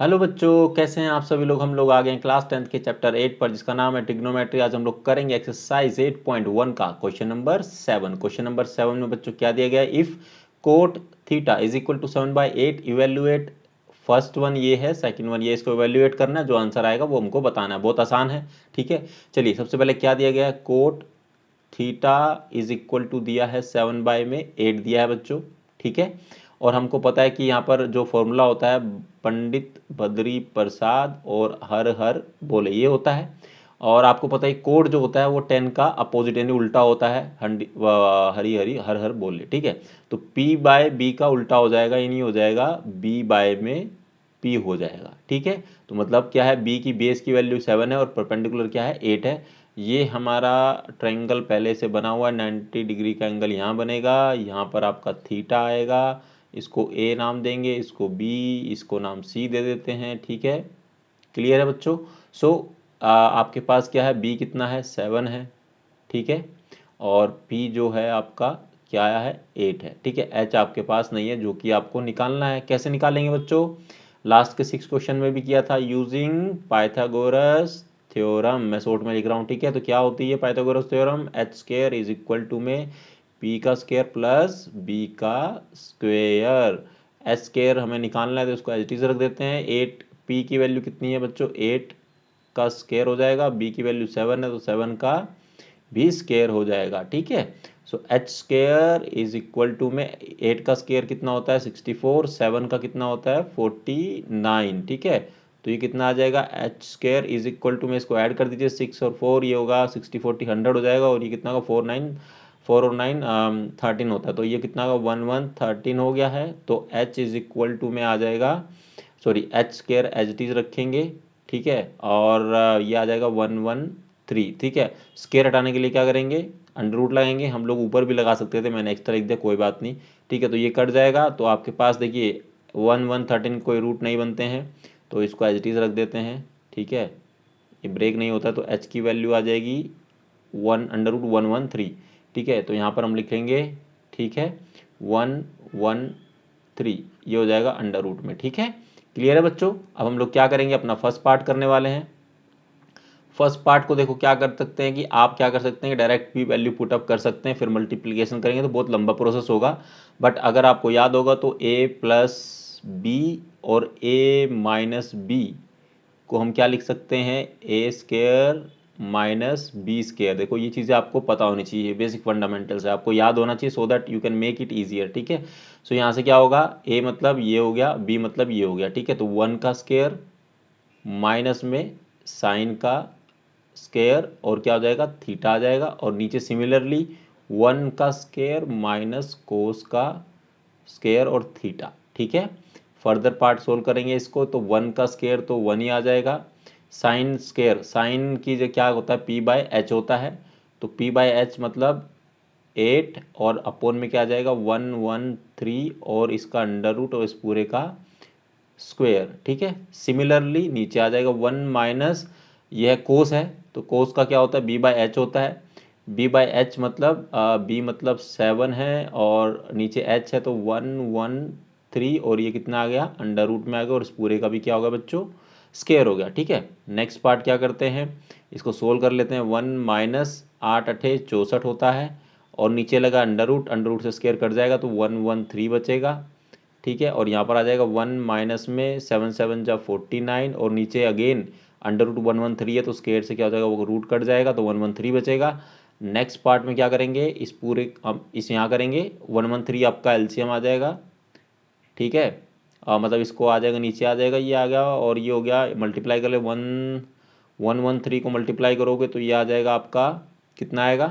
Hello बच्चों, कैसे हैं आप सभी लोग। हम लोग आ गए हैं क्लास 10th के चैप्टर 8 पर, जिसका नाम है ट्रिग्नोमेट्री। आज हम लोग करेंगे एक्सरसाइज 8.1 का क्वेश्चन नंबर 7। क्वेश्चन नंबर 7 में बच्चों क्या दिया गया है, if cot theta is equal to 7/8 evaluate. First one ये है, सेकंड वन ये, इसको इवेल्युएट करना है, जो आंसर आएगा वो हमको बताना है। बहुत आसान है, ठीक है। चलिए सबसे पहले क्या दिया गया है, cot theta is equal to दिया है 7/8 दिया है बच्चों, ठीक है। और हमको पता है कि यहाँ पर जो फॉर्मूला होता है पंडित बद्री प्रसाद और हर हर बोले, ये होता है। और आपको पता है कोड जो होता है वो 10 का अपोजिट यानी उल्टा होता है, हरी हरी हर हर बोले, ठीक है। तो P बाय बी का उल्टा हो जाएगा, ये नहीं हो जाएगा B बाय में P हो जाएगा, ठीक है। तो मतलब क्या है, B की बेस की वैल्यू 7 है और परपेंडिकुलर क्या है 8 है। ये हमारा ट्रायंगल पहले से बना हुआ है, 90 डिग्री का एंगल यहाँ बनेगा, यहाँ पर आपका थीटा आएगा, इसको A नाम देंगे, इसको B, इसको नाम C दे देते हैं, ठीक है। क्लियर है बच्चों। सो आपके पास क्या है, B कितना है 7 है, ठीक है। और P जो है आपका क्या आया है 8 है, ठीक है। H आपके पास नहीं है, जो कि आपको निकालना है। कैसे निकालेंगे बच्चों, लास्ट के 6 क्वेश्चन में भी किया था, यूजिंग पाइथागोरस थ्योरम। मैं शॉर्ट में लिख रहा हूँ, ठीक है। तो क्या होती है Pythagoras theorem, H square is equal to में पी का स्क्वायर प्लस बी का स्क्वायर। एच स्क्वायर हमें निकालना है तो उसको एच टी से रख देते हैं। 8 पी की वैल्यू कितनी है बच्चों, 8 का स्क्वायर हो जाएगा, बी की वैल्यू 7 है तो 7 का भी स्क्वायर हो जाएगा, ठीक है। So H square is equal to में 8 का स्क्वायर कितना होता है 64, 7 का कितना होता है 49, ठीक है। तो ये कितना आ जाएगा, H square is equal to में, इसको ऐड कर दीजिए 6 और 4, ये होगा 60 40 100 हो जाएगा। और ये कितना का 4 और 9 13 होता है, तो ये कितना का 13 हो गया है। तो एच इज इक्वल टू में आ जाएगा, sorry H square H D रखेंगे, ठीक है। और ये आ जाएगा 113, ठीक है। स्क्वायर हटाने के लिए क्या करेंगे, अंडर रूट लगाएंगे। हम लोग ऊपर भी लगा सकते थे, मैंने एक्स्ट्रा लिख दिया, कोई बात नहीं, ठीक है। तो ये कट जाएगा, तो आपके पास देखिए 113 कोई रूट नहीं बनते हैं, तो इसको एच डी रख देते हैं, ठीक है। ये ब्रेक नहीं होता, तो एच की वैल्यू आ जाएगी 1√113, ठीक है। तो यहाँ पर हम लिखेंगे, ठीक है, 113, ये हो जाएगा अंडर रूट में, ठीक है। क्लियर है बच्चों। अब हम लोग क्या करेंगे, अपना फर्स्ट पार्ट करने वाले हैं। फर्स्ट पार्ट को देखो क्या कर सकते हैं कि आप क्या कर सकते हैं, डायरेक्ट भी वैल्यू पुटअप कर सकते हैं, फिर मल्टीप्लिकेशन करेंगे तो बहुत लंबा प्रोसेस होगा। बट अगर आपको याद होगा तो a प्लस बी और a माइनस बी को हम क्या लिख सकते हैं, ए स्क्वायर माइनस बी स्क्वायर। देखो ये चीज़ें आपको पता होनी चाहिए, बेसिक फंडामेंटल्स है, आपको याद होना चाहिए, so that you can make it easier, ठीक है। सो यहाँ से क्या होगा, ए मतलब ये हो गया, बी मतलब ये हो गया, ठीक है। तो 1 का स्क्वायर माइनस में साइन का स्क्वायर और क्या हो जाएगा थीटा आ जाएगा। और नीचे सिमिलरली 1 का स्क्वायर माइनस कोस का स्क्वायर और थीटा, ठीक है। फर्दर पार्ट सोल्व करेंगे इसको, तो 1 का स्क्वायर तो 1 ही आ जाएगा। साइन स्क्वायर, साइन की जो क्या होता है पी बाय एच होता है, तो पी बाय एच मतलब 8 और अपोन में क्या आ जाएगा 113 और इसका अंडर रूट और इस पूरे का स्क्वायर, ठीक है। सिमिलरली नीचे आ जाएगा 1 माइनस, यह कोस है तो कोस का क्या होता है बी बाय एच होता है। बी बाय एच मतलब बी मतलब 7 है और नीचे एच है, तो 113 और ये कितना आ गया अंडर रूट में आ गया, और इस पूरे का भी क्या होगा बच्चों स्क्वायर हो गया, ठीक है। नेक्स्ट पार्ट क्या करते हैं, इसको सोल्व कर लेते हैं। 1 माइनस 8 अठे 64 होता है और नीचे लगा अंडर रूट से स्क्वायर कट जाएगा तो 113 बचेगा, ठीक है। और यहाँ पर आ जाएगा 1 माइनस में 7 7 जा 49 और नीचे अगेन अंडर रूट 113 है तो स्क्वायर से क्या हो जाएगा वो रूट कट जाएगा तो 113 बचेगा। नेक्स्ट पार्ट में क्या करेंगे, इस पूरे हम इस यहाँ करेंगे 113 आपका एलसीएम आ जाएगा, ठीक है। मतलब इसको आ जाएगा नीचे आ जाएगा, ये आ गया और ये हो गया, मल्टीप्लाई कर ले 113 को मल्टीप्लाई करोगे तो ये आ जाएगा आपका कितना आएगा,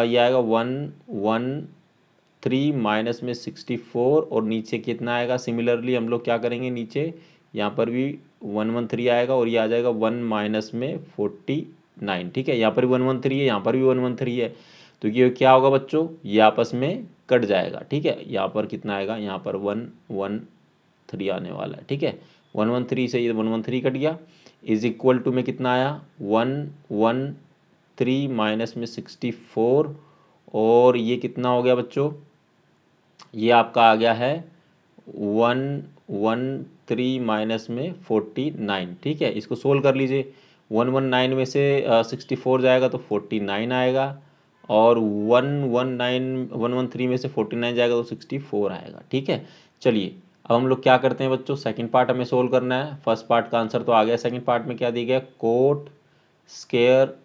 ये आएगा 113 माइनस में 64 और नीचे कितना आएगा। सिमिलरली हम लोग क्या करेंगे, नीचे यहाँ पर भी 113 आएगा और ये आ जाएगा 1 माइनस में 49, ठीक है। यहाँ पर भी 113 है, यहाँ पर भी 113 है, तो ये क्या होगा बच्चों, ये आपस में कट जाएगा, ठीक है। यहाँ पर कितना आएगा, यहाँ पर 113 आने वाला है, ठीक है। 113 से ये 113 कट गया, इज इक्वल टू में कितना आया 113 माइनस में 64 और ये कितना हो गया बच्चों, ये आपका आ गया है 113 माइनस में 49, ठीक है। इसको सोल्व कर लीजिए। 119 में से 64 जाएगा तो 49 आएगा, और 113 में से 49 जाएगा तो 64 आएगा, ठीक है। चलिए अब हम लोग क्या करते हैं बच्चों, सेकंड पार्ट हमें सोल्व करना है। फर्स्ट पार्ट का आंसर तो आ गया, सेकंड पार्ट में क्या दिया गया, कोट स्क्वायर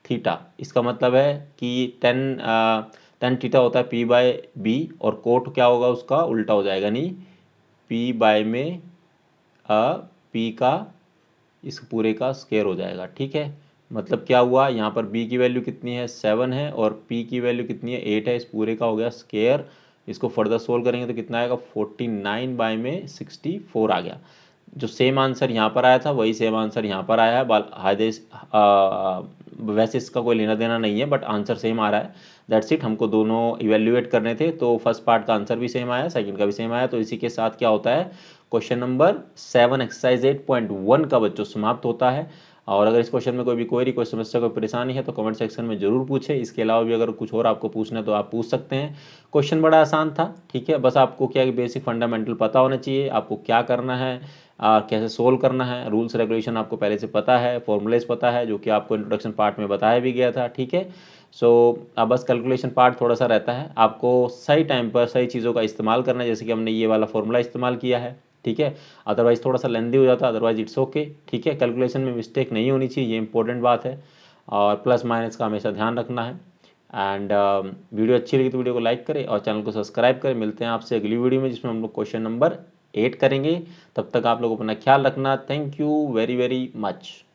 थीटा। इसका मतलब है कि टेन थीटा होता है पी बाय बी, और कोट क्या होगा, उसका उल्टा हो जाएगा, नहीं पी बाय में पी का इस पूरे का स्क्वायर हो जाएगा, ठीक है। मतलब क्या हुआ, यहाँ पर b की वैल्यू कितनी है, 7 है, और p की वैल्यू कितनी है, 8 है। इस पूरे का हो गया स्क्वायर। इसको फर्दर सोल्व करेंगे तो कितना आएगा, 49 बाय में 64 आ गया। जो सेम आंसर यहाँ पर आया था वही सेम आंसर यहाँ पर आया है। वैसे इसका कोई लेना देना नहीं है, बट आंसर सेम आ रहा है। That's it. हमको दोनों इवेल्युएट करने थे, तो फर्स्ट पार्ट का आंसर भी सेम आया, सेकंड का भी सेम आया। तो इसी के साथ क्या होता है, क्वेश्चन नंबर 7 एक्सरसाइज 8.1 का बच्चों समाप्त होता है। और अगर इस क्वेश्चन में कोई भी क्वेरी, कोई समस्या, कोई परेशानी है तो कमेंट सेक्शन में जरूर पूछें। इसके अलावा भी अगर कुछ और आपको पूछना है तो आप पूछ सकते हैं। क्वेश्चन बड़ा आसान था, ठीक है। बस आपको क्या बेसिक फंडामेंटल पता होना चाहिए, आपको क्या करना है, कैसे सोल्व करना है। रूल्स रेगुलेशन आपको पहले से पता है, फॉर्मूलेज पता है, जो कि आपको इंट्रोडक्शन पार्ट में बताया भी गया था, ठीक है। सो अब बस कैलकुलेशन पार्ट थोड़ा सा रहता है, आपको सही टाइम पर सही चीज़ों का इस्तेमाल करना है, जैसे कि हमने ये वाला फॉर्मूला इस्तेमाल किया है, ठीक है। अदरवाइज थोड़ा सा लेंदी हो जाता है, अदरवाइज इट्स ओके, ठीक है। कैलकुलेशन में मिस्टेक नहीं होनी चाहिए, ये इंपॉर्टेंट बात है। और प्लस माइनस का हमेशा ध्यान रखना है। एंड वीडियो अच्छी लगी तो वीडियो को लाइक करें और चैनल को सब्सक्राइब करें। मिलते हैं आपसे अगली वीडियो में, जिसमें हम लोग क्वेश्चन नंबर 8 करेंगे। तब तक आप लोग अपना ख्याल रखना। Thank you very very much.